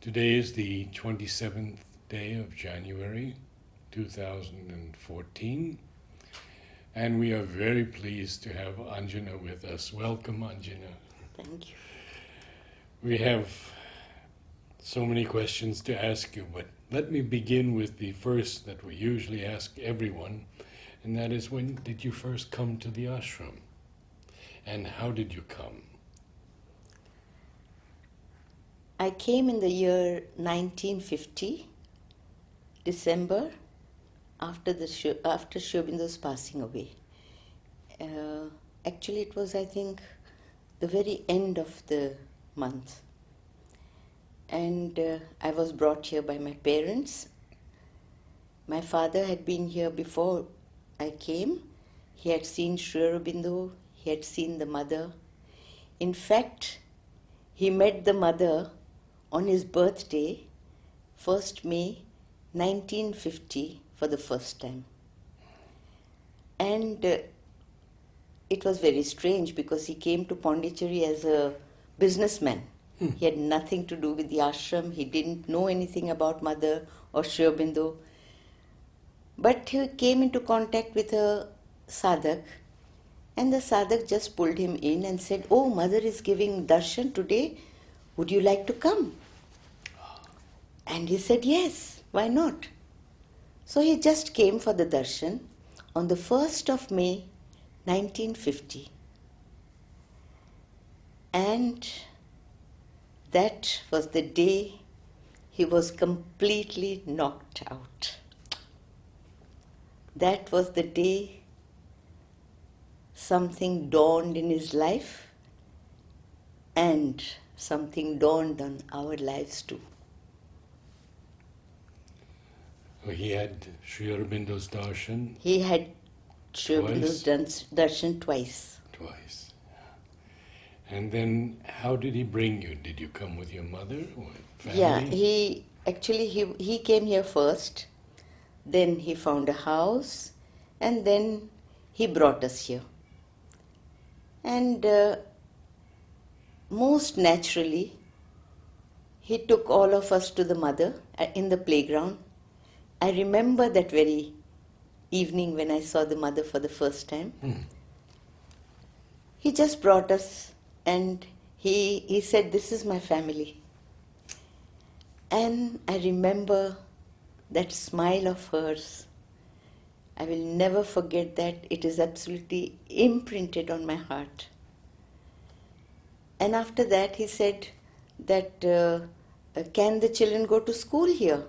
Today is the 27th day of January 2014, and we are very pleased to have Anjana with us. Welcome, Anjana. Thank you. We have so many questions to ask you, but let me begin with the first that we usually ask everyone, and that is, when did you first come to the ashram? And how did you come? I came in the year 1950, December, after Aurobindo passing away. Actually, it was, I think, the very end of the month. And I was brought here by my parents. My father had been here before I came. He had seen Sri Aurobindo, he had seen the mother. In fact, he met the mother on his birthday, 1st May 1950, for the first time. And it was very strange because he came to Pondicherry as a businessman. He had nothing to do with the ashram. He didn't know anything about Mother or Sri Aurobindo. But he came into contact with a Sadhak, and the Sadhak just pulled him in and said, "Oh, Mother is giving darshan today. Would you like to come?" And he said, "Yes, why not?" So he just came for the darshan on the 1st of May 1950. And that was the day he was completely knocked out. That was the day something dawned in his life, and something dawned on our lives too. He had Sri Aurobindo's darshan He had Sri Aurobindo's darshan twice. twice. And then how did he bring you? Did you come with your mother or family? Yeah, he came here first, then he found a house, and then he brought us here. And most naturally, he took all of us to the mother in the playground. I remember that very evening when I saw the mother for the first time. He just brought us, and he said, "This is my family." And I remember that smile of hers. I will never forget that. It is absolutely imprinted on my heart. And after that, he said that, "Can the children go to school here?"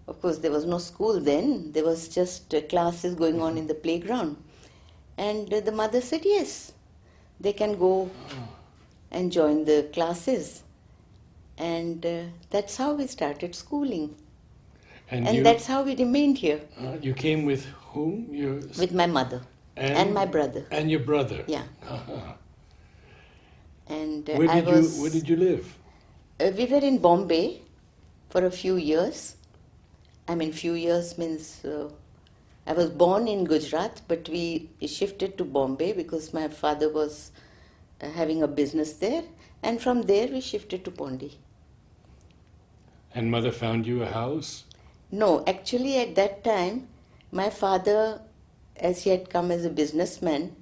Of course, there was no school then. There was just classes going on in the playground. And the mother said, "Yes, they can go and join the classes." And that's how we started schooling. And that's how we remained here. You came with whom? With my mother and my brother. And your brother? Yeah. And where did you live? We were in Bombay for a few years. I mean, few years means I was born in Gujarat, but we shifted to Bombay because my father was having a business there, and from there we shifted to Pondi. And mother found you a house? No, actually at that time, my father, as he had come as a businessman,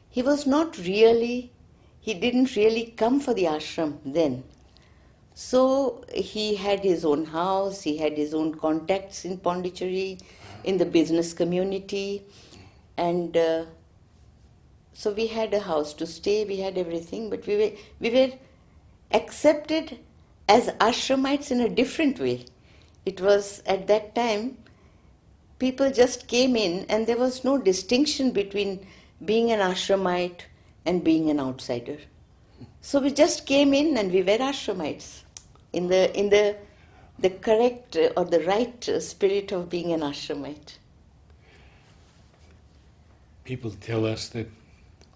he didn't really come for the ashram then. So he had his own house, he had his own contacts in Pondicherry, in the business community, and so we had a house to stay, we had everything, but we were accepted as ashramites in a different way. It was, at that time, people just came in and there was no distinction between being an ashramite and being an outsider. So we just came in and we were ashramites in the correct or the right spirit of being an ashramite. People tell us that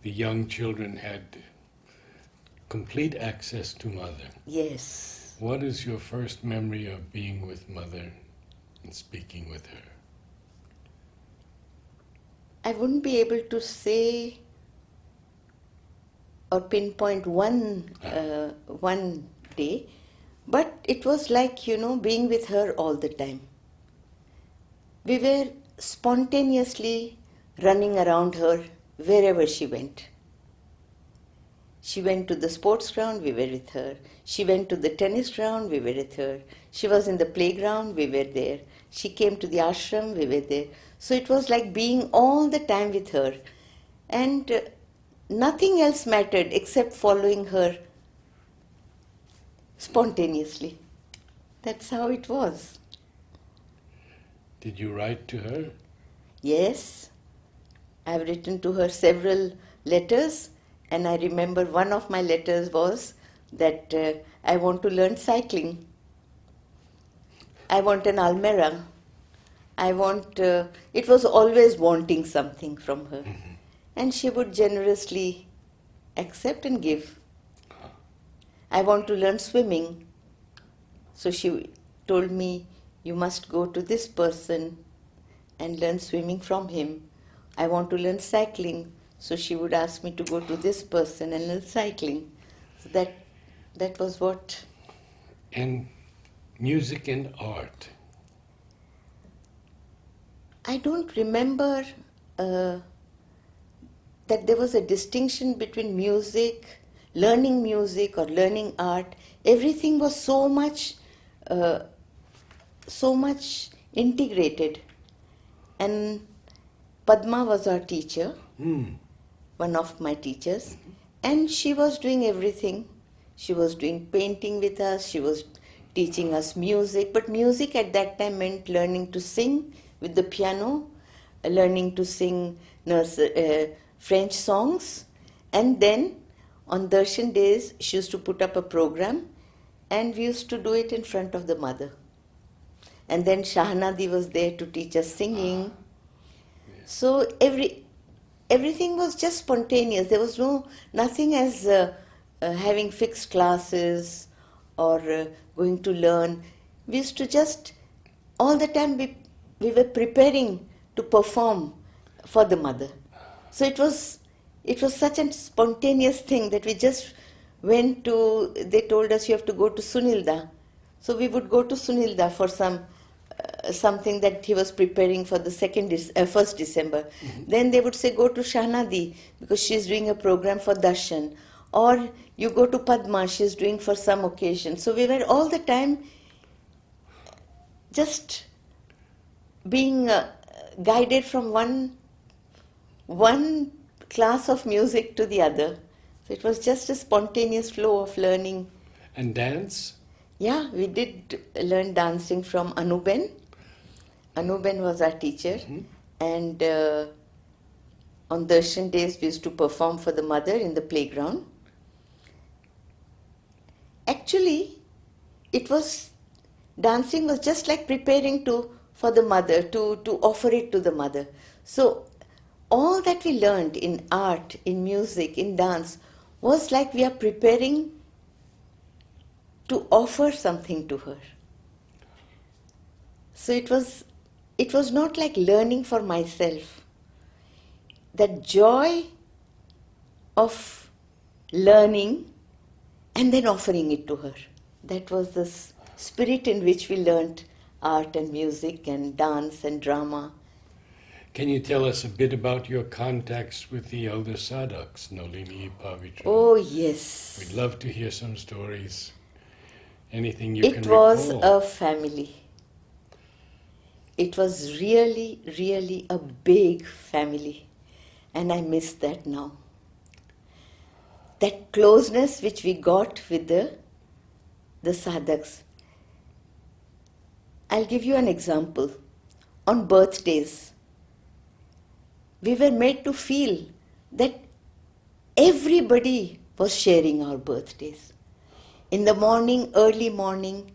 the young children had complete access to mother. Yes. What is your first memory of being with mother and speaking with her? I wouldn't be able to say or pinpoint one day, But it was like, being with her all the time. We were spontaneously running around her wherever she went. She went to the sports ground, we were with her. She went to the tennis ground, we were with her. She was in the playground, we were there. She came to the ashram, we were there. So it was like being all the time with her. And nothing else mattered except following her spontaneously. That's how it was. Did you write to her? Yes, I've written to her several letters, and I remember one of my letters was that I want to learn cycling. I want an Almera. It was always wanting something from her. And she would generously accept and give. I want to learn swimming. So she told me, you must go to this person and learn swimming from him. I want to learn cycling. So she would ask me to go to this person and learn cycling. So that was what. And music and art. I don't remember that there was a distinction between learning music or learning art. Everything was so much integrated. And Padma was our teacher, one of my teachers, and she was doing everything. She was doing painting with us, she was teaching us music, but music at that time meant learning to sing with the piano, learning to sing French songs, and then on darshan days she used to put up a program and we used to do it in front of the mother. And then Shahnadi was there to teach us singing. So everything was just spontaneous. There was nothing as having fixed classes or going to learn. We used to just, all the time we were preparing to perform for the mother. So it was such a spontaneous thing that we just went to, they told us you have to go to Sunilda. So we would go to Sunilda for something that he was preparing for the 1st December. Then they would say go to Shahnadi because she's doing a program for darshan. Or you go to Padma, she's doing for some occasion. So we were all the time just being guided from one class of music to the other. So it was just a spontaneous flow of learning. And dance? Yeah, we did learn dancing from Anuben. Anuben was our teacher. And on darshan days we used to perform for the mother in the playground. Actually, dancing was just like preparing for the mother, to offer it to the mother. So all that we learned in art, in music, in dance was like we are preparing to offer something to her. So it was not like learning for myself. That joy of learning and then offering it to her. That was the spirit in which we learned art and music and dance and drama. Can you tell us a bit about your contacts with the elder Sadhaks, Nolini, Pavitra? Oh, yes. We'd love to hear some stories. Anything you can It recall. was a family. It was really, really a big family. And I miss that now. That closeness which we got with the Sadhaks. I'll give you an example. On birthdays, we were made to feel that everybody was sharing our birthdays. In the morning, early morning,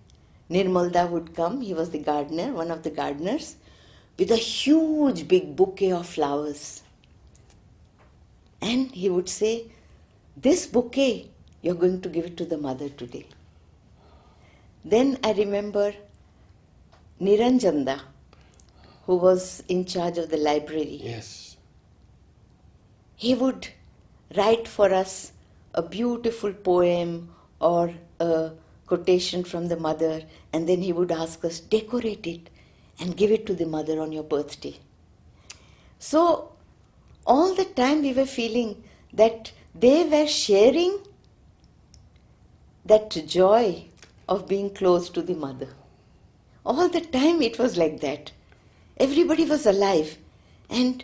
Nirmalda would come, he was the gardener, one of the gardeners, with a huge big bouquet of flowers. And he would say, this bouquet, you're going to give it to the mother today. Then I remember Niranjanda, who was in charge of the library. Yes. He would write for us a beautiful poem or a quotation from the mother, and then he would ask us, decorate it and give it to the mother on your birthday. So all the time we were feeling that they were sharing that joy of being close to the mother. All the time it was like that. Everybody was alive and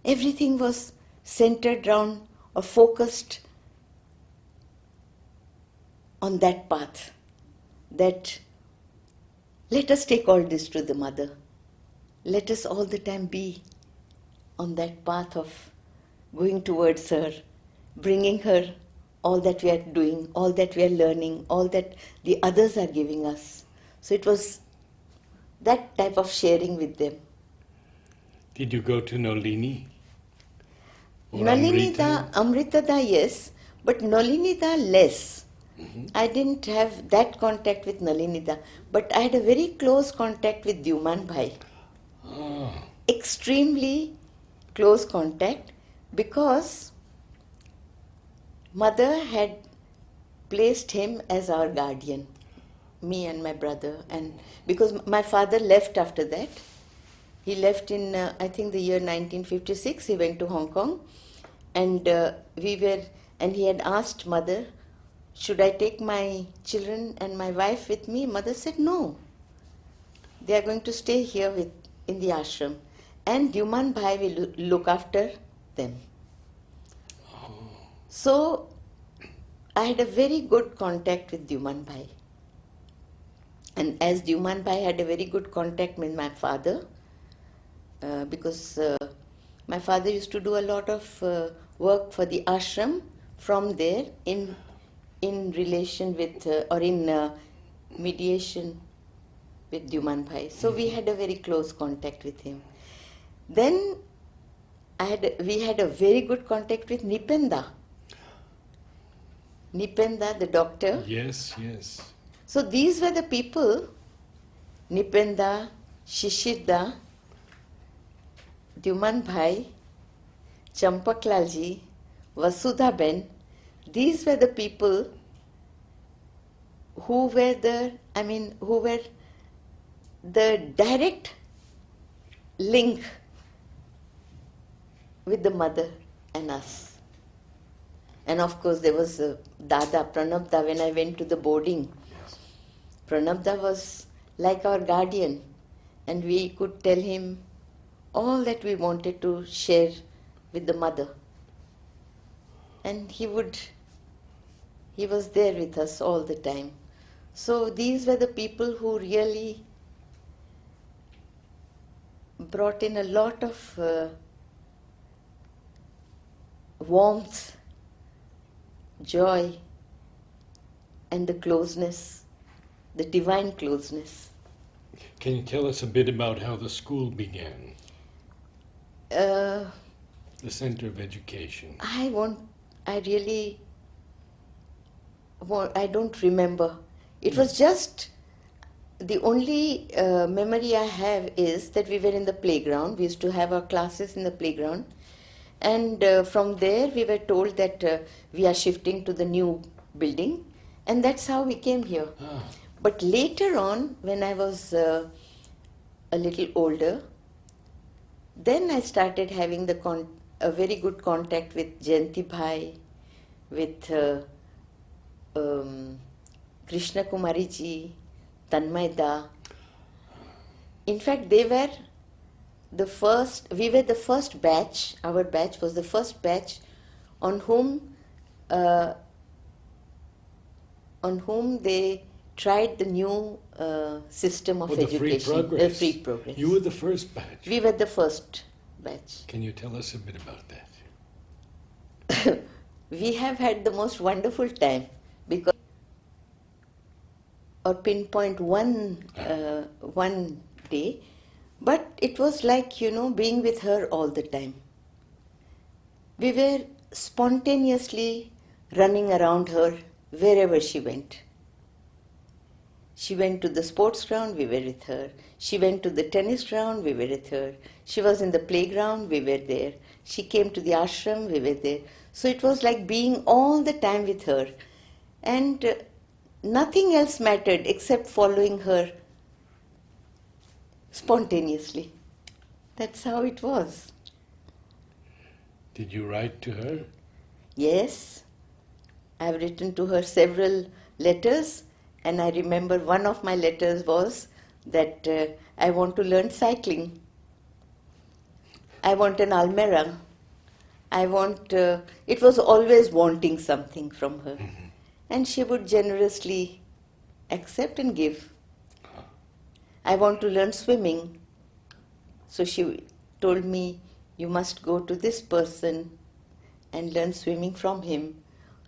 everything was centered around or focused on that path. That let us take all this to the mother. Let us all the time be on that path of going towards her, bringing her all that we are doing, all that we are learning, all that the others are giving us. So it was that type of sharing with them. Did you go to Nolini? Or Nalinida, Amritada, yes, but Nalinida less. I didn't have that contact with Nalinida, but I had a very close contact with Dyuman Bhai. Ah, Extremely close contact, because mother had placed him as our guardian, me and my brother, and because my father left after that. He left in I think the year 1956. He went to Hong Kong, and he had asked mother, should I take my children and my wife with me? Mother said no. They are going to stay here in the ashram, and Dyuman Bhai will look after them. So I had a very good contact with Dyuman Bhai. And as Dyuman Bhai had a very good contact with my father, because my father used to do a lot of work for the ashram from there in relation with or in mediation with Dyuman Bhai. So we had a very close contact with him. Then we had a very good contact with Nipenda. Nipenda, the doctor. yes, yes. So these were the people, Nipenda, Shishirda, Dyuman Bhai, Champaklalji, Vasudha Ben. These were the people who were the direct link with the mother and us. And of course there was Dada, Pranabda, when I went to the boarding. Yes. Pranabda was like our guardian, and we could tell him all that we wanted to share with the mother. And he was there with us all the time. So these were the people who really brought in a lot of warmth, joy, and the closeness, the divine closeness. Can you tell us a bit about how the school began? Uh, The Center of Education. I don't remember. It was just, the only memory I have is that we were in the playground. We used to have our classes in the playground. And from there we were told that we are shifting to the new building. And that's how we came here. Ah, But later on, when I was a little older, then I started having a very good contact with Jayanti Bhai, with Krishna Kumari ji, Tanmay Da. In fact, we were the first batch, our batch was the first batch on whom they tried the new system of the education. free progress. The free progress. You were the first batch. We were the first batch. Can you tell us a bit about that? We have had the most wonderful time, because or pinpoint one day, but it was like, being with her all the time. We were spontaneously running around her wherever she went. She went to the sports ground, we were with her. She went to the tennis ground, we were with her. She was in the playground, we were there. She came to the ashram, we were there. So it was like being all the time with her. And nothing else mattered except following her spontaneously. That's how it was. Did you write to her? Yes, I've written to her several letters, and I remember one of my letters was that I want to learn cycling. I want an Almera. It was always wanting something from her. And she would generously accept and give. I want to learn swimming. So she told me, you must go to this person and learn swimming from him.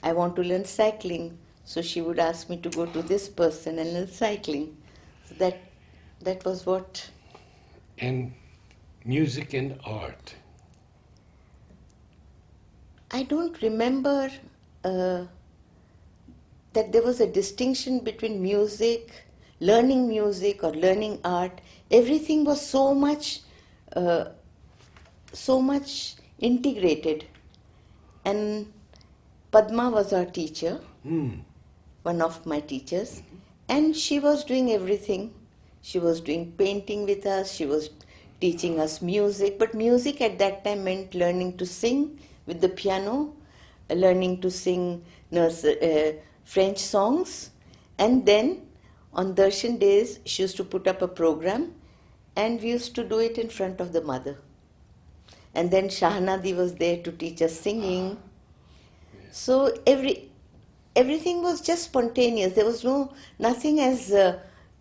I want to learn cycling. So she would ask me to go to this person and learn cycling. So that was what. And music and art. I don't remember that there was a distinction between music, learning music or learning art. Everything was so much integrated. And Padma was our teacher, one of my teachers, and she was doing everything. She was doing painting with us, she was teaching us music, but music at that time meant learning to sing with the piano, learning to sing French songs, and then on darshan days she used to put up a program and we used to do it in front of the mother. And then Shahnadi was there to teach us singing. So everything was just spontaneous. There was nothing as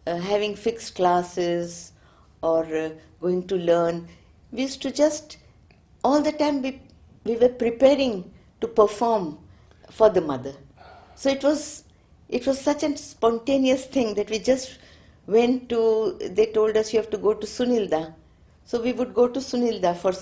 having fixed classes or going to learn. We used to just, all the time we were preparing to perform for the mother. So it was such a spontaneous thing that we just went to, they told us you have to go to Sunilda. So we would go to Sunilda for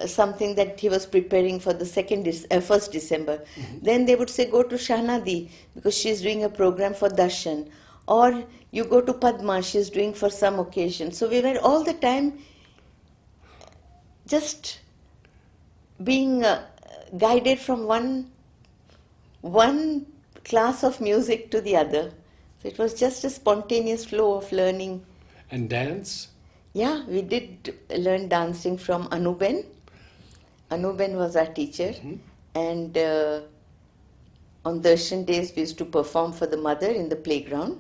something that he was preparing for the 1st December. Mm-hmm. Then they would say go to Shahnadi because she's doing a program for darshan. Or you go to Padma, she's doing for some occasion. So we were all the time just being guided from one class of music to the other. So it was just a spontaneous flow of learning. And dance? Yeah, we did learn dancing from Anuben. Anuben was our teacher. Mm-hmm. And on darshan days we used to perform for the mother in the playground.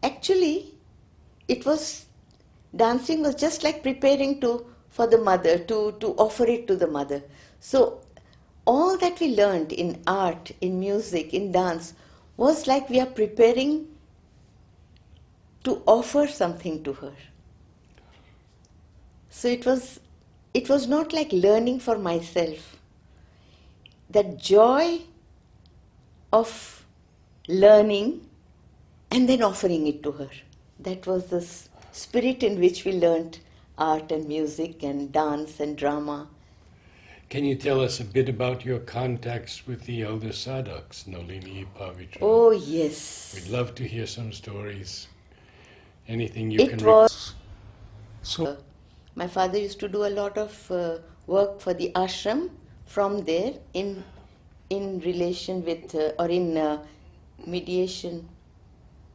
Actually, dancing was just like preparing for the mother, to offer it to the mother. So all that we learned in art, in music, in dance was like we are preparing to offer something to her. So it was not like learning for myself. That joy of learning and then offering it to her. That was the spirit in which we learned art and music and dance and drama. Can you tell us a bit about your contacts with the elder Sadhaks, Nolini, Pavitra? Oh, yes. We'd love to hear some stories. Anything you can... My father used to do a lot of work for the ashram from there in relation with, or in mediation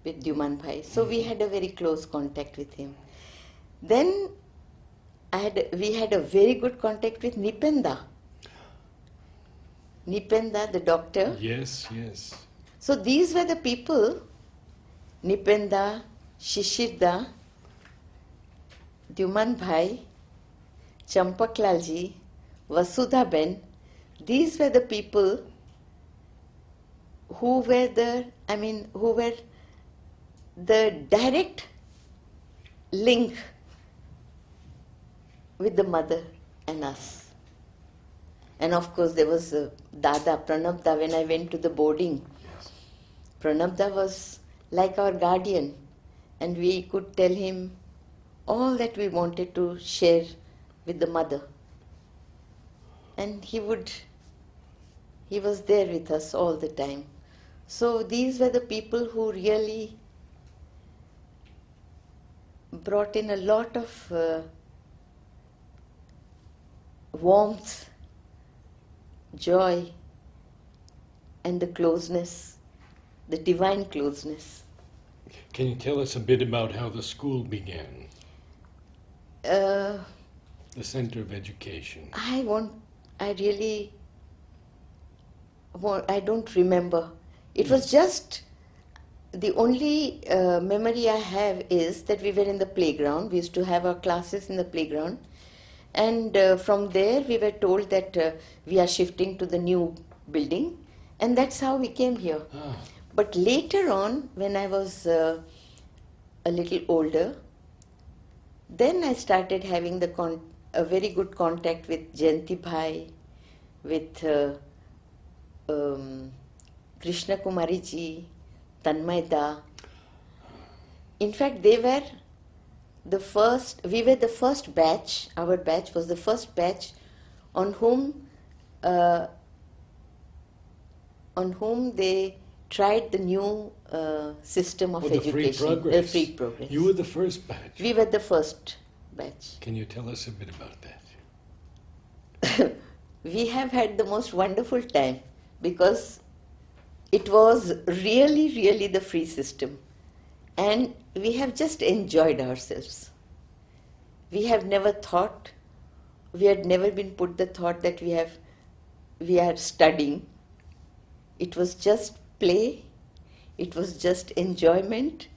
with Dyuman Bhai. So we had a very close contact with him. Then we had a very good contact with Nipenda. Nipenda, the doctor. Yes, yes. So these were the people, Nipenda, Shishirda, Dyuman Bhai, Champaklalji, Vasudha Ben. These were the people who were the direct link with the mother and us. And of course there was Dada, Pranabda, when I went to the boarding. Yes. Pranabda was like our guardian and we could tell him all that we wanted to share with the mother. And he was there with us all the time. So these were the people who really brought in a lot of warmth, joy, and the closeness, the divine closeness. Can you tell us a bit about how the school began? Uh, The Center of Education. I don't remember. It was just, the only memory I have is that we were in the playground. We used to have our classes in the playground. And from there we were told that we are shifting to the new building. And that's how we came here. Ah, But later on, when I was a little older, then I started having a very good contact with Jayanti Bhai, with Krishna Kumari ji, Tanmay Da. In fact, we were the first batch, our batch was the first batch on whom they tried the new system of the free education. progress. Free progress. You were the first batch. We were the first batch. Can you tell us a bit about that? We have had the most wonderful time because it was really, really the free system. And we have just enjoyed ourselves. We have never thought, we had never been put the thought that we are studying. It was just play, it was just enjoyment,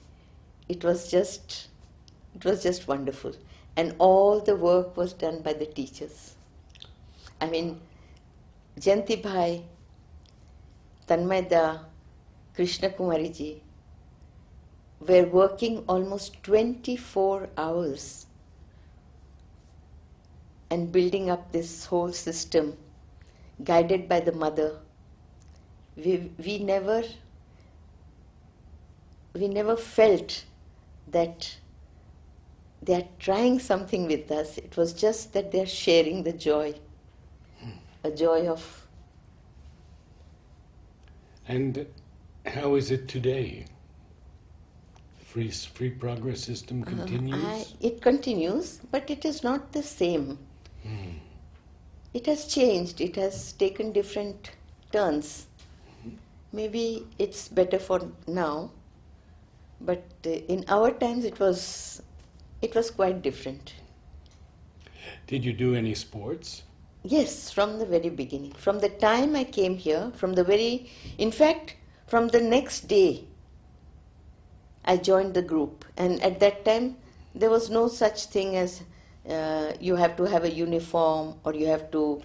it was just wonderful. And all the work was done by the teachers. I mean, Jayanti Bhai, Tanmay Da, Krishna Kumari ji were working almost 24 hours and building up this whole system, guided by the mother. We never felt that they are trying something with us. It was just that they are sharing the joy, a joy of. And how is it today? Free progress system continues? It continues, but it is not the same. It has changed. It has taken different turns. Maybe it's better for now, but in our times it was quite different. Did you do any sports? Yes, from the very beginning. From the time I came here, in fact, from the next day, I joined the group. And at that time, there was no such thing as you have to have a uniform or you have to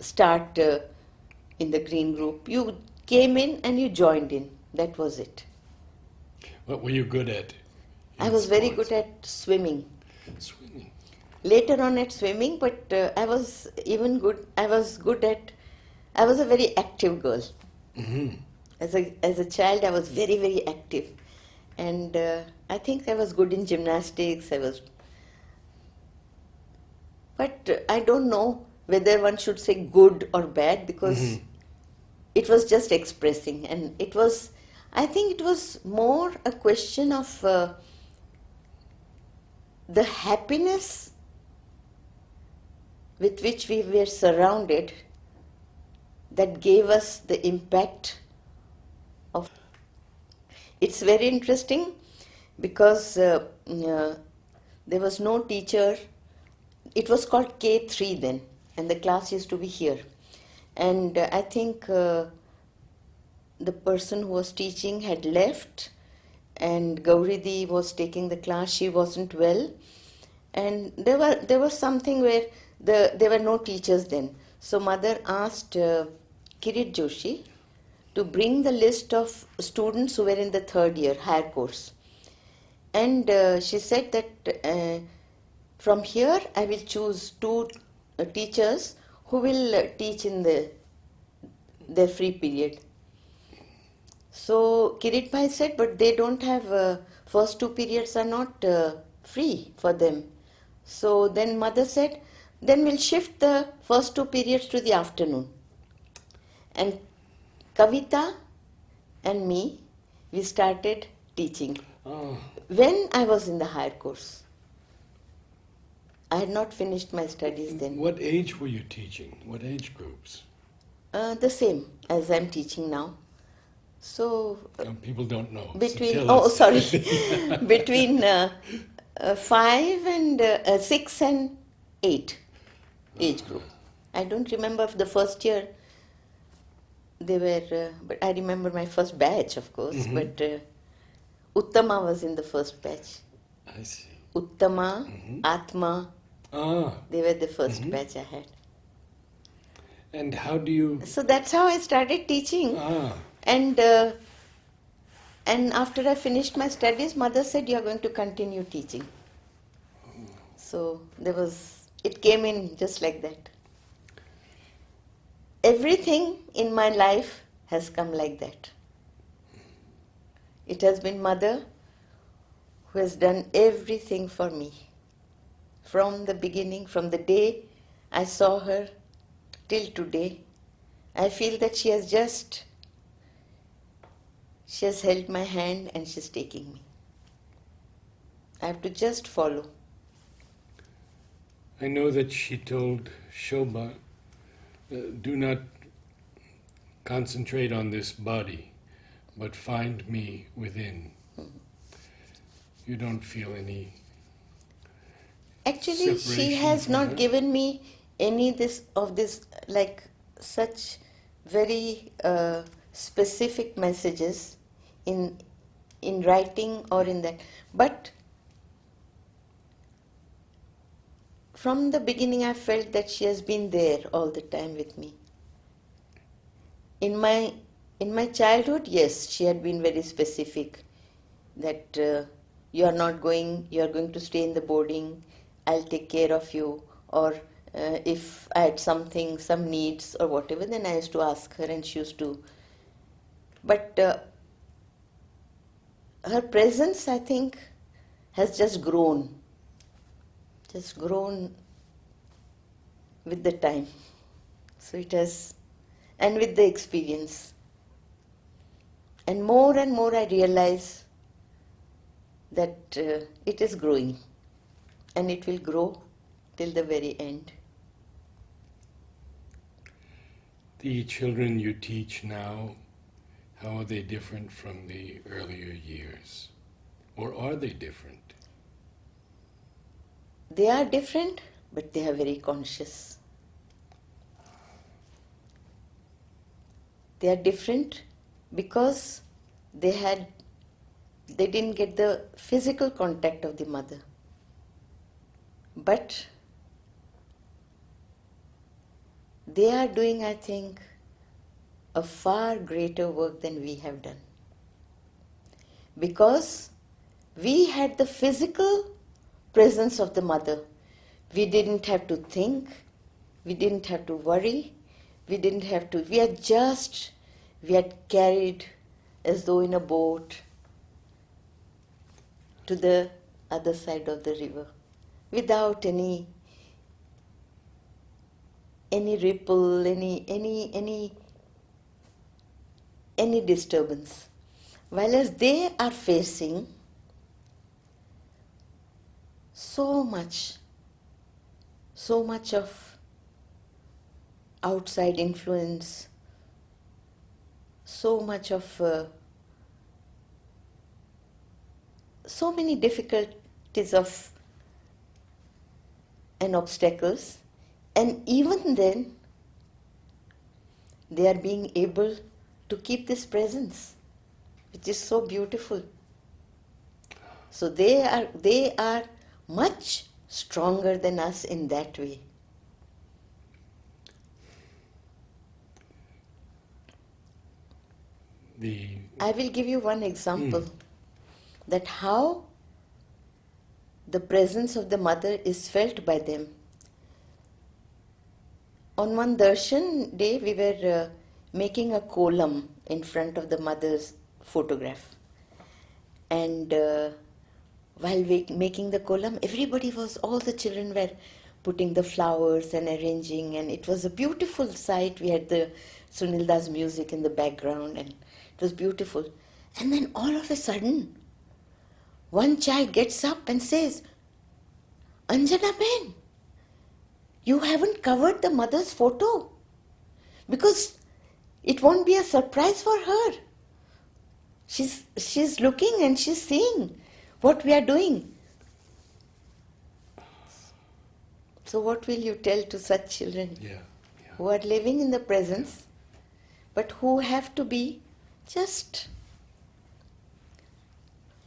start in the green group. You came in and you joined in. That was it. What were you good at? I was very good at swimming. Swimming. Later on at swimming, but I was a very active girl. Mm-hmm. As a child, I was very, very active. And I think I was good in gymnastics. But I don't know whether one should say good or bad, because it was just expressing. And I think it was more a question of the happiness with which we were surrounded that gave us the impact of. It's very interesting because there was no teacher. It was called K3 then, and the class used to be here. And I think the person who was teaching had left, and Gauridi was taking the class. She wasn't well, and there was something where there were no teachers then. So mother asked Kirit Joshi to bring the list of students who were in the third year higher course, and she said that from here I will choose two teachers who will teach in their free period. So Kirit Bhai said, but they don't have, first two periods are not free for them. So then mother said, then we'll shift the first two periods to the afternoon. And Kavita and me, we started teaching. Oh. When I was in the higher course. I had not finished my studies then. What age were you teaching? What age groups? The same as I'm teaching now. So People don't know. So between tell oh us. sorry between 6 and 8 age group. I don't remember if the first year they were, but I remember my first batch, of course. Mhm. But Uttama was in the first batch. I see. Uttama, Mhm. Atma, Ah, they were the first Mhm. batch I had. and how do you? So that's how I started teaching. Ah, And and after I finished my studies, mother said, "You are going to continue teaching." So it came in just like that. Everything in my life has come like that. It has been mother who has done everything for me. From the beginning, from the day I saw her till today, I feel that she has held my hand and she's taking me. I have to just follow. I know that she told Shobha, do not concentrate on this body, but find me within. You don't feel any Actually, she separation has from not her? given me any this like such very specific messages in writing or in that. But from the beginning, I felt that she has been there all the time with me. In my childhood, yes, she had been very specific that you are going to stay in the boarding, I'll take care of you, or if I had some needs or whatever, then I used to ask her and she used to. But her presence, I think, has just grown with the time. So it has, and with the experience. And more I realize that it is growing and it will grow till the very end. The children you teach now, how are they different from the earlier years? Or are they different? They are different, but they are very conscious. They are different because they didn't get the physical contact of the mother. But they are doing, I think, a far greater work than we have done. Because we had the physical presence of the mother. We didn't have to think, we didn't have to worry, we had carried as though in a boat to the other side of the river without any ripple, any disturbance. While as they are facing so much of outside influence, so much of so many difficulties of and obstacles, and even then they are being able to keep this presence, which is so beautiful. So they are much stronger than us in that way. I will give you one example that how the presence of the mother is felt by them. On one darshan day, we were making a kolam in front of the mother's photograph. And while making the kolam, all the children were putting the flowers and arranging, and it was a beautiful sight. We had the Sunilda's music in the background, and it was beautiful. And then all of a sudden, one child gets up and says, "Anjana Ben, you haven't covered the mother's photo." Because it won't be a surprise for her. She's looking and she's seeing what we are doing. So what will you tell to such children who are living in the presence, but who have to be just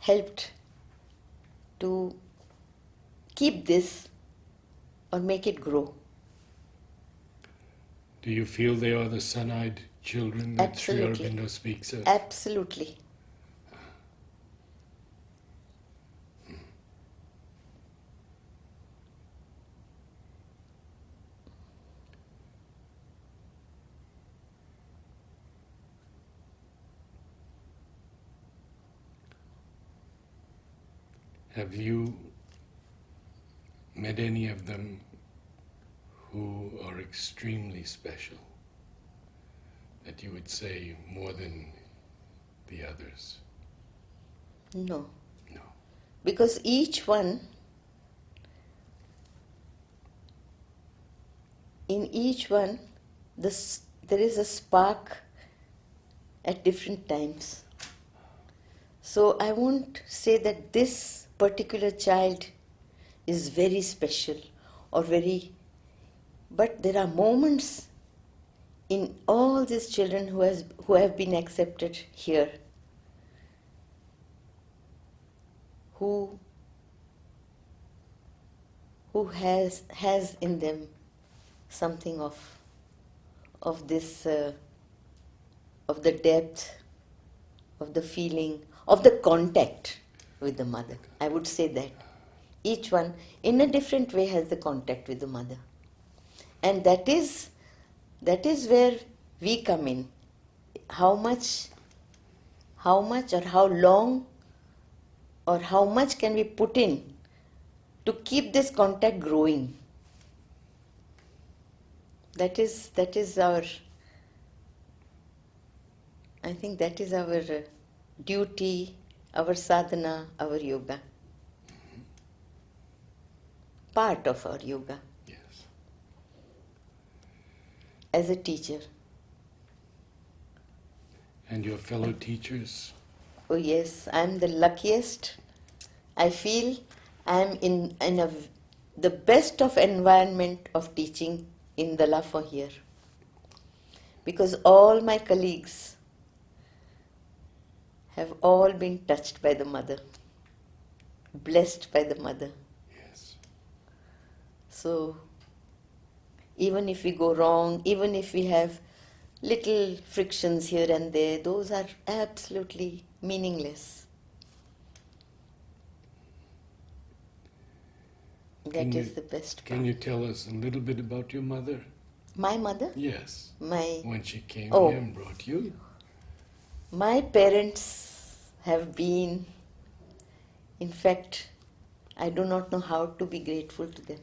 helped to keep this or make it grow? Do you feel they are the sun-eyed children that Sri Absolutely. Aurobindo speaks of? Absolutely. Have you met any of them who are extremely special, that you would say more than the others? No. No. Because each one, in each one, there is a spark at different times. So I won't say that this particular child is very special or very, but there are moments in all these children who have been accepted here, who has in them something of this of the depth, of the feeling, of the contact with the mother. I would say that each one in a different way has the contact with the mother, and that is where we come in. How much or how long or how much can we put in to keep this contact growing? That is our, I think that is our duty, our sadhana, our yoga. Part of our yoga. Yes. As a teacher. And your fellow teachers? Oh yes, I'm the luckiest. I feel I'm in the best of environment of teaching in the Lafa here. Because all my colleagues have all been touched by the mother, blessed by the mother. Yes. So even if we go wrong, even if we have little frictions here and there, those are absolutely meaningless. That is the best part. Can you tell us a little bit about your mother? My mother? Yes. My When she came Oh. here and brought you? My parents have been, in fact, I do not know how to be grateful to them.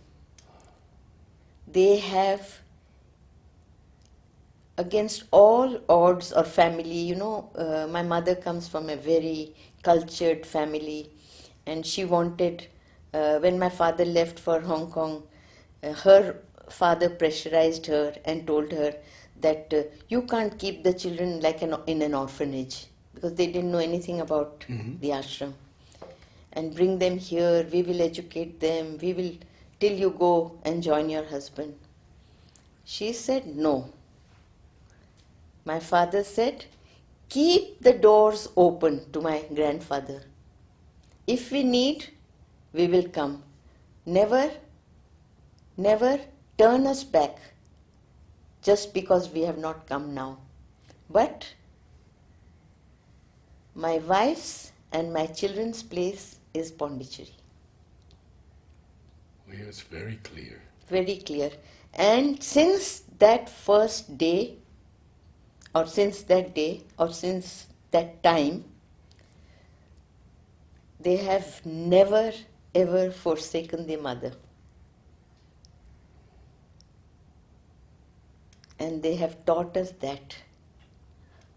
They have, against all odds or family, my mother comes from a very cultured family, and she wanted, when my father left for Hong Kong, her father pressurized her and told her that you can't keep the children like in an orphanage, because they didn't know anything about the ashram, and bring them here, we will educate them, we will, till you go and join your husband. She said no. My father said, keep the doors open to my grandfather. If we need, we will come. Never turn us back just because we have not come now. But my wife's and my children's place is Pondicherry. Well, it was very clear. Very clear. And since that first day, or since that time, they have never ever forsaken their mother. And they have taught us that.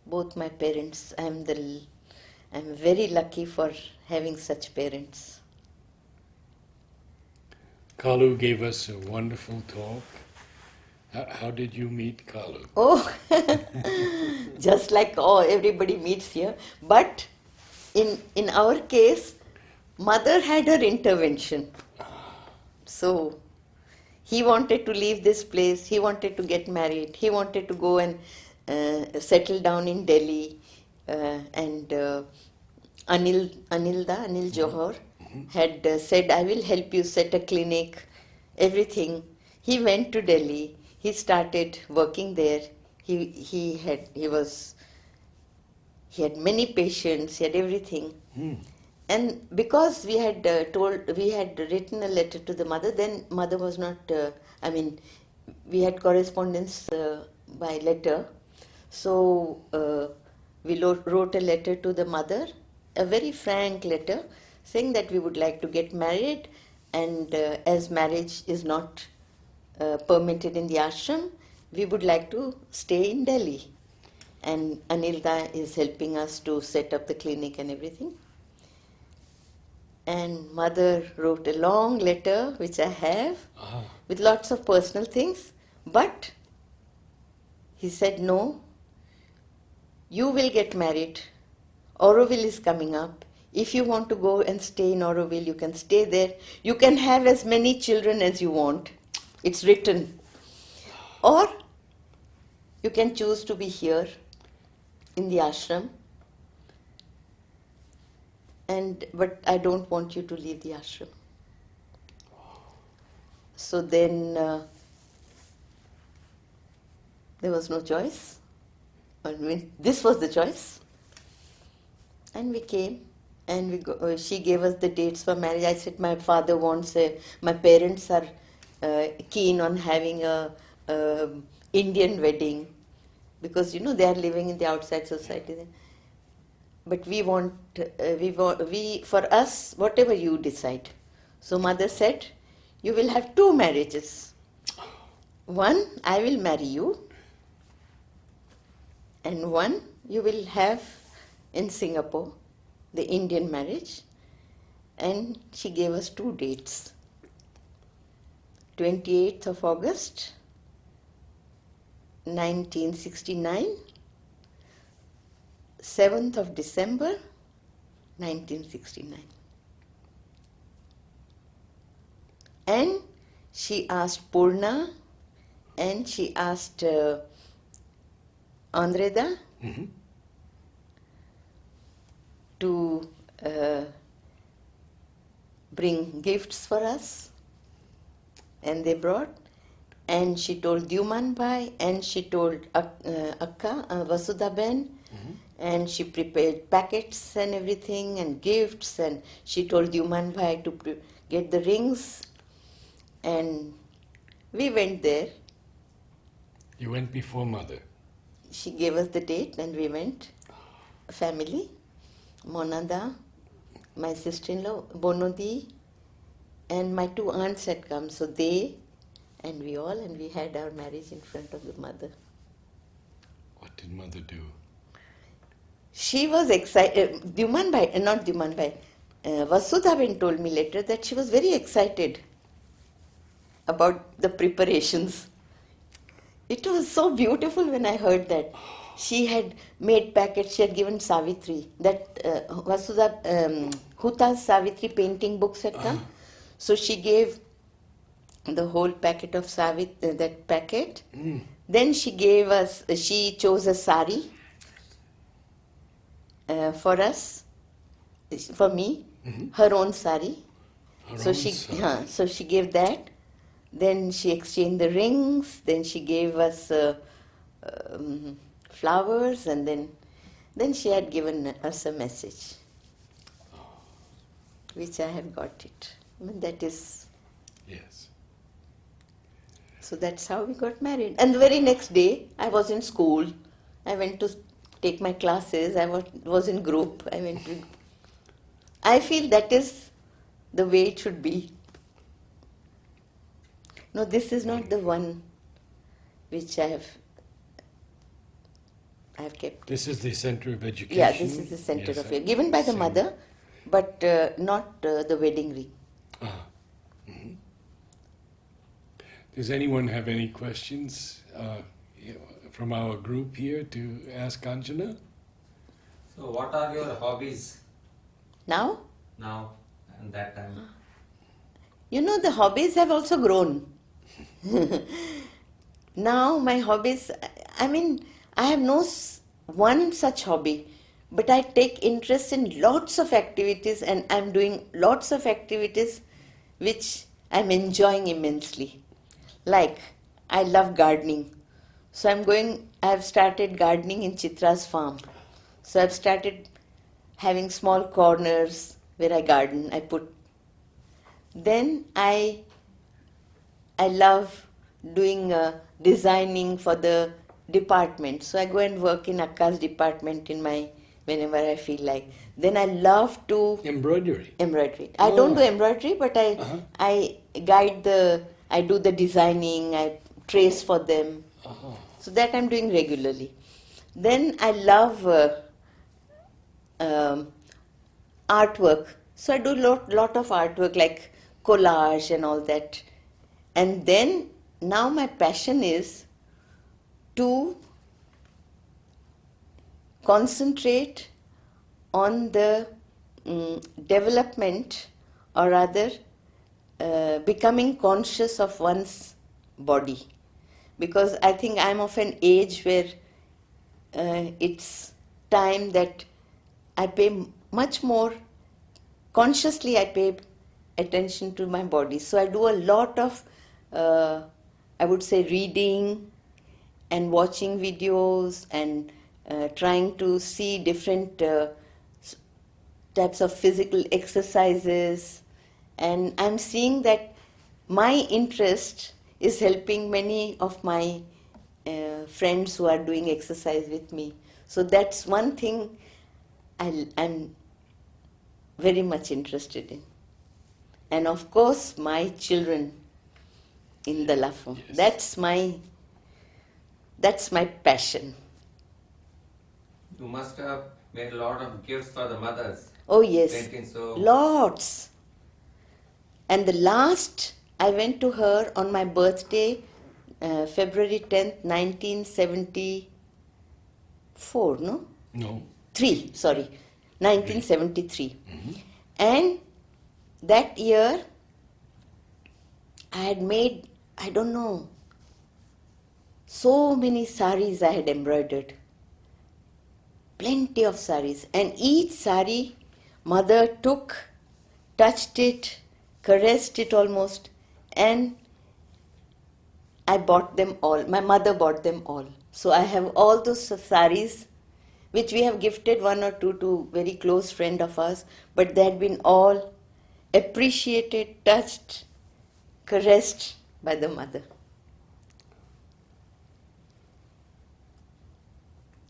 Both my parents, I'm very lucky for having such parents. Kalu gave us a wonderful talk How did you meet Kalu? Oh, just like everybody meets here. But in our case, mother had her intervention. So he wanted to leave this place. He wanted to get married. He wanted to go and settle down in Delhi. And Anil Johar had said, "I will help you set a clinic, everything." He went to Delhi. He started working there. He had many patients. He had everything. And because we had written a letter to the mother, then mother was not, we had correspondence by letter. So we wrote a letter to the mother, a very frank letter, saying that we would like to get married, and as marriage is not permitted in the ashram, we would like to stay in Delhi. And Anilda is helping us to set up the clinic and everything. And mother wrote a long letter, which I have, with lots of personal things. But he said, "No, you will get married. Auroville is coming up. If you want to go and stay in Auroville, you can stay there. You can have as many children as you want. It's written. Or you can choose to be here in the ashram. But I don't want you to leave the ashram." So then there was no choice. I mean, this was the choice. And we came, and she gave us the dates for marriage. I said, my parents are keen on having a Indian wedding, because they are living in the outside society. But for us, whatever you decide. So mother said, "You will have 2 marriages. One, I will marry you, and one you will have in Singapore, the Indian marriage." And she gave us 2 dates. 28th of August, 1969, 7th of December, 1969. And she asked Purna, and she asked Andreda to bring gifts for us. And they brought. And she told Dyuman Bhai, and she told Akka, Vasudha Ben, and she prepared packets and everything and gifts, and she told Dyuman Bhai to get the rings. And we went there. You went before mother? She gave us the date and we went. Family, Monada, my sister-in-law, Bonodi, and my 2 aunts had come. So they and we had our marriage in front of the mother. What did mother do? She was excited. Vasudha Ben told me later that she was very excited about the preparations. It was so beautiful when I heard that. She had made packets, she had given Savitri. That Huta's Savitri painting books had come. So she gave the whole packet of that packet. Then she chose a sari for us, for me, her own sari. So she gave that. Then she exchanged the rings. Then she gave us flowers, and then she had given us a message, which I have got it. I mean, that is. Yes. So that's how we got married. And the very next day, I was in school. I went to take my classes. I was in group. I feel that is the way it should be. No, this is not the one which I have kept. This is the center of education? Yeah, this is the center of it. Given by the mother, but not the wedding ring. Does anyone have any questions from our group here to ask Anjana? So, what are your hobbies Now, now and that time? you know, the hobbies have also grown. Now, my hobbies, I mean, I have no one such hobby, but I take interest in lots of activities and I'm doing lots of activities which I'm enjoying immensely. Like, I love gardening. So I've started gardening in Chitra's farm. So I've started having small corners where I garden. Then I love doing designing for the department. So I go and work in Akka's department whenever I feel like. Then I love to Embroidery. embroidery. I don't do Oh. embroidery, but Uh-huh. I do the designing, I trace for them. Uh-huh. So that I'm doing regularly. Then I love um, artwork. So I do lot of artwork like collage and all that. And then now my passion is to concentrate on the development, or rather becoming conscious of one's body, because I think I'm of an age where it's time that I pay much more consciously, I pay attention to my body. So I do a lot of I would say reading and watching videos and trying to see different types of physical exercises, and I'm seeing that my interest is helping many of my friends who are doing exercise with me. So that's one thing I'm very much interested in. And of course, my children in the Lafon. Yes. That's my passion. You must have made a lot of gifts for the mothers. Oh yes, Painting so. lots. And the last, I went to her on my birthday, February 10th, 1974, no? No. 1973. Mm-hmm. And that year, I had made, I don't know, so many saris I had embroidered. Plenty of saris. And each sari, mother took, touched it, caressed it almost, and I bought them all. My mother bought them all. So I have all those saris, which we have gifted one or two to very close friend of ours, but they had been all appreciated, touched, caressed by the mother.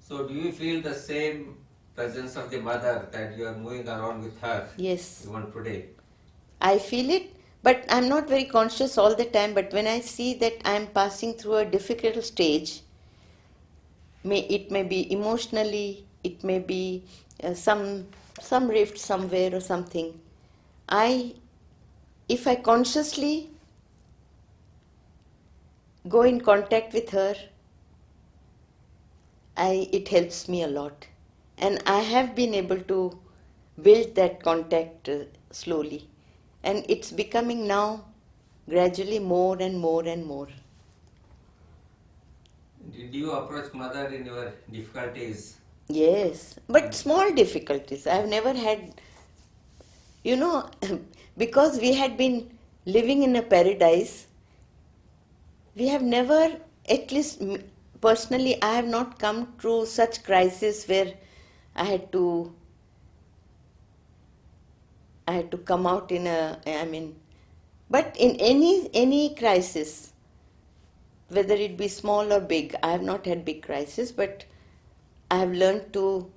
So, do you feel the same presence of the mother that you are moving around with her? Yes. Even today. I feel it, but I'm not very conscious all the time. But when I see that I'm passing through a difficult stage, it may be emotionally, it may be some rift somewhere or something. If I consciously go in contact with her, it helps me a lot, and I have been able to build that contact slowly, and it's becoming now gradually more and more and more. Did you approach mother in your difficulties? Yes, but small difficulties. I've never had, because we had been living in a paradise, we have never, at least personally, I have not come through such crisis where I had to come out but in any crisis, whether it be small or big, I have not had big crisis, but I've learned to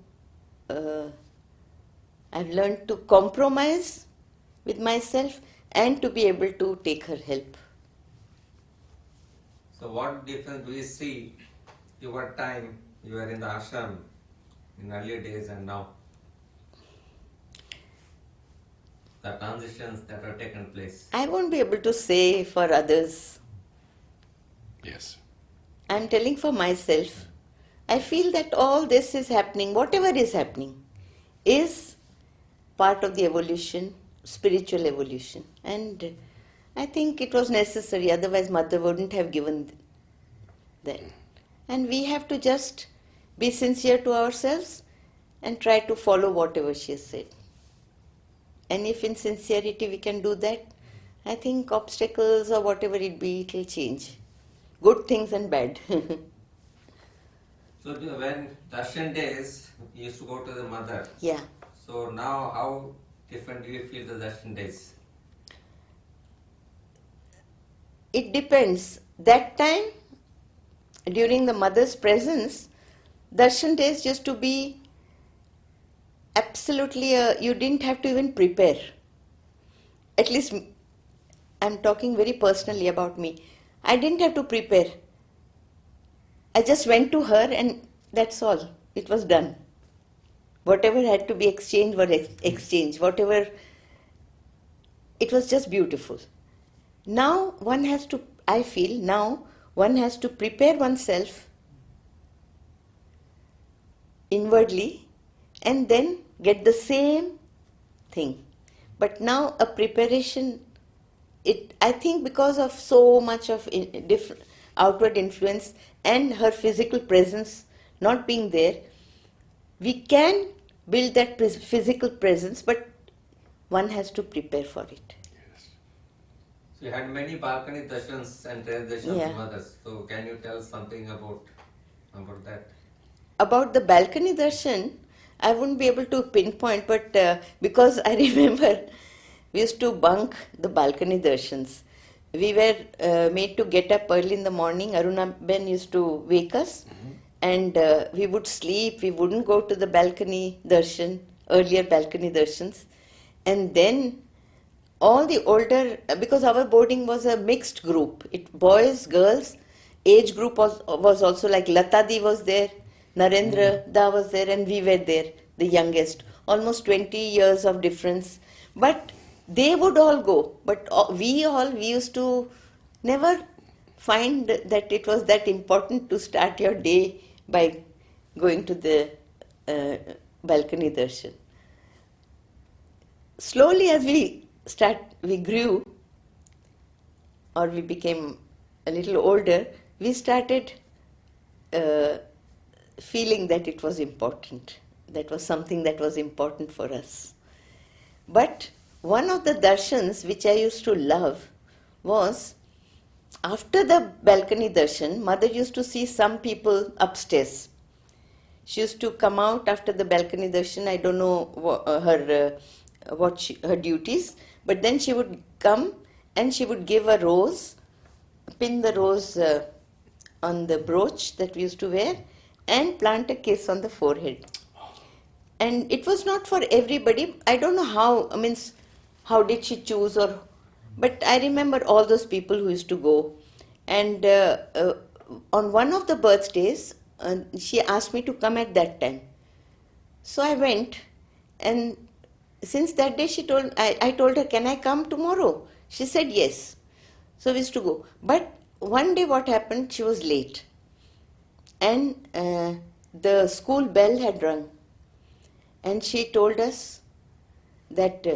compromise with myself and to be able to take her help. So, what difference do you see your time you were in the ashram in earlier days and now? The transitions that have taken place. I won't be able to say for others. Yes. I'm telling for myself. I feel that all this is happening, whatever is happening, is part of the evolution, spiritual evolution. And I think it was necessary, otherwise, Mother wouldn't have given that. And we have to just be sincere to ourselves and try to follow whatever she has said. And if in sincerity we can do that, I think obstacles or whatever it be, it will change. Good things and bad. So when darshan days, you used to go to the mother. Yeah. So now how different do you feel the darshan days? It depends. That time, during the mother's presence, darshan days used to be absolutely, you didn't have to even prepare. At least, I'm talking very personally about me. I didn't have to prepare. I just went to her and that's all. It was done. Whatever had to be exchanged was exchanged. Whatever, it was just beautiful. Now one has to, I feel, now one has to prepare oneself inwardly and then get the same thing. But now a preparation, I think because of so much of different outward influence and her physical presence not being there, we can build that physical presence, but one has to prepare for it. Yes. So you had many balcony darshans and terrace darshans Yeah. with mothers. So can you tell something about that? About the balcony darshan, I wouldn't be able to pinpoint, but because I remember we used to bunk the balcony darshans. We were made to get up early in the morning. Aruna Ben used to wake us, and we would sleep. We wouldn't go to the balcony darshan, earlier balcony darshans. And then all the older, because our boarding was a mixed group, boys, girls, age group was also like Latadi was there, Narendra Da was there, and we were there, the youngest, almost 20 years of difference. But they would all go, but we used to never find that it was that important to start your day by going to the balcony darshan. Slowly as we grew or we became a little older, we started feeling that it was important. That was something that was important for us. But one of the darshans which I used to love was after the balcony darshan, Mother used to see some people upstairs. She used to come out after the balcony darshan. I don't know her duties, but then she would come and she would give a rose, pin the rose on the brooch that we used to wear, and plant a kiss on the forehead. And it was not for everybody. I don't know how did she choose, but I remember all those people who used to go. And on one of the birthdays, she asked me to come at that time. So I went, and since that day I told her, can I come tomorrow? She said yes. So we used to go. But one day what happened, she was late. And the school bell had rung. And she told us that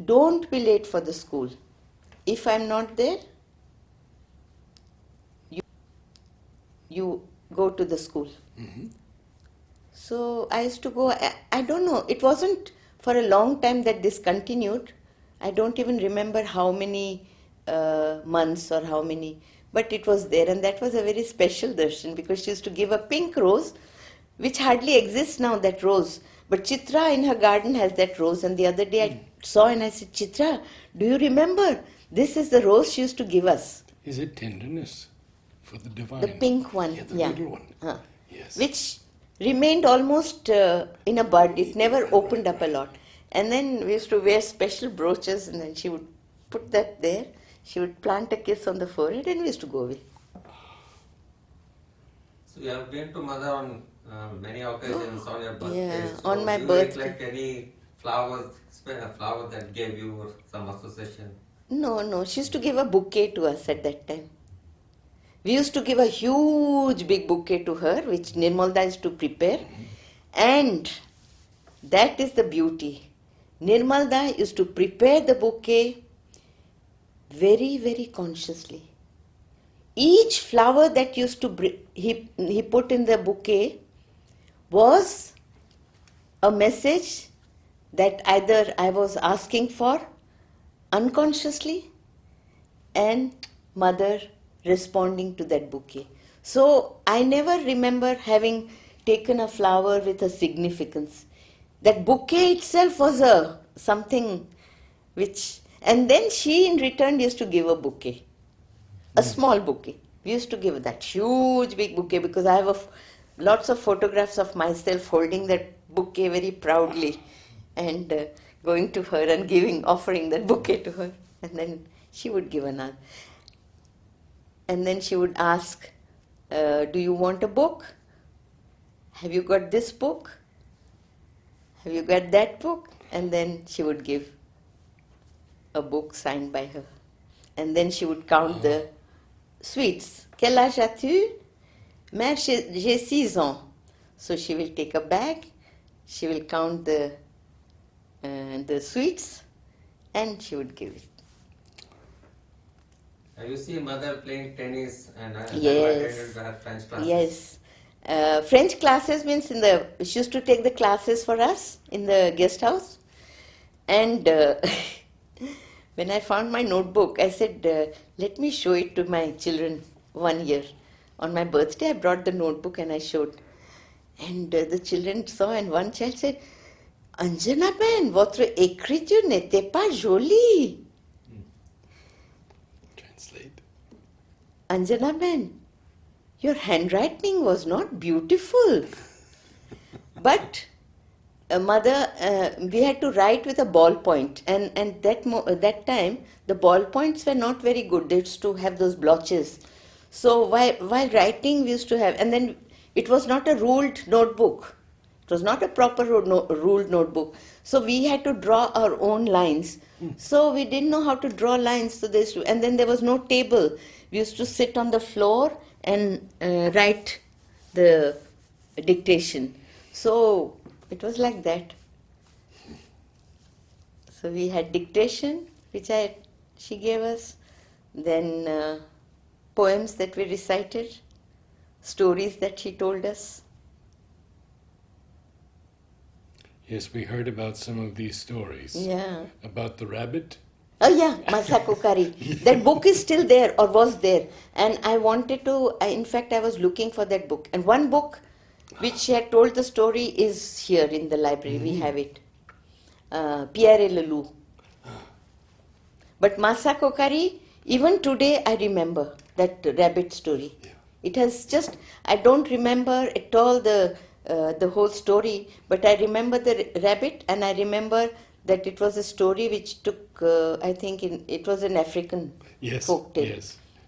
don't be late for the school. If I'm not there, you go to the school. Mm-hmm. So I used to go. I don't know. It wasn't for a long time that this continued. I don't even remember how many months or how many, but it was there, and that was a very special darshan because she used to give a pink rose, which hardly exists now, that rose. But Chitra in her garden has that rose, and the other day I saw and I said, Chitra, do you remember? This is the rose she used to give us. Is it tenderness for the divine? The pink one, Yeah, the yeah. little one. Yes. Which remained almost in a bud. It never opened up a lot. And then we used to wear special brooches, and then she would put that there. She would plant a kiss on the forehead, and we used to go away. So you have been to mother on many occasions on your birthday. Yeah, So on my do you birthday. recollect any flowers, a flower that gave you some association? No, she used to give a bouquet to us at that time. We used to give a huge big bouquet to her, which Nirmalda used to prepare. And that is the beauty. Nirmalda used to prepare the bouquet very, very consciously. Each flower that used to he put in the bouquet was a message that either I was asking for unconsciously and mother responding to that bouquet. So I never remember having taken a flower with a significance. That bouquet itself was a something which, and then she in return used to give a bouquet, a small bouquet. We used to give that huge big bouquet because I have lots of photographs of myself holding that bouquet very proudly and going to her and offering that bouquet to her, and then she would give another. And then she would ask, do you want a book? Have you got this book? Have you got that book? And then she would give a book signed by her. And then she would count the sweets. Quel âge as-tu? Mère, j'ai 6 ans. So she will take a bag, she will count the sweets, and she would give it. You see mother playing tennis and Yes. attended her French classes. Yes. French classes means she used to take the classes for us in the guest house. And when I found my notebook, I said, let me show it to my children one year. On my birthday, I brought the notebook and I showed. And the children saw, and one child said, Anjana Ben, votre écriture n'était pas jolie. Translate. Anjana Ben, your handwriting was not beautiful. But mother, we had to write with a ballpoint, and that time the ballpoints were not very good. They used to have those blotches. So while writing, we used to have, and then it was not a ruled notebook. It was not a proper ruled notebook. So we had to draw our own lines. So we didn't know how to draw lines. So and then there was no table. We used to sit on the floor and write the dictation. So it was like that. So we had dictation, which she gave us, then poems that we recited, stories that she told us. Yes, we heard about some of these stories. Yeah. About the rabbit. Oh yeah, Masako Kari. That book is still there, or was there. And I wanted to, in fact I was looking for that book. And one book which she had told the story is here in the library. We have it. Pierre et le Loup. But Masako Kari, even today I remember that rabbit story. Yeah. It has just, I don't remember at all the whole story, but I remember the rabbit, and I remember that it was a story which took, I think it was an African folk tale.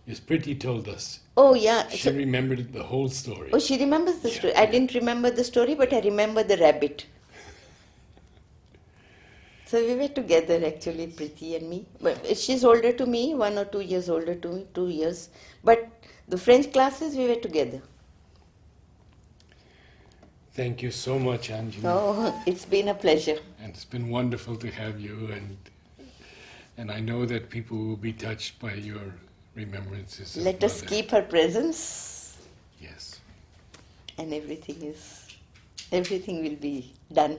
Yes, Pretty told us. Oh yeah. She remembered the whole story. Oh, she remembers the story. I didn't remember the story, but I remember the rabbit. So we were together actually, Priti and me. But she's older to me, 1 or 2 years older to me, 2 years. But the French classes, we were together. Thank you so much, Anjana. Oh, it's been a pleasure. And it's been wonderful to have you, and I know that people will be touched by your remembrances. of Let us Mother. keep her presence, Yes. and everything will be done.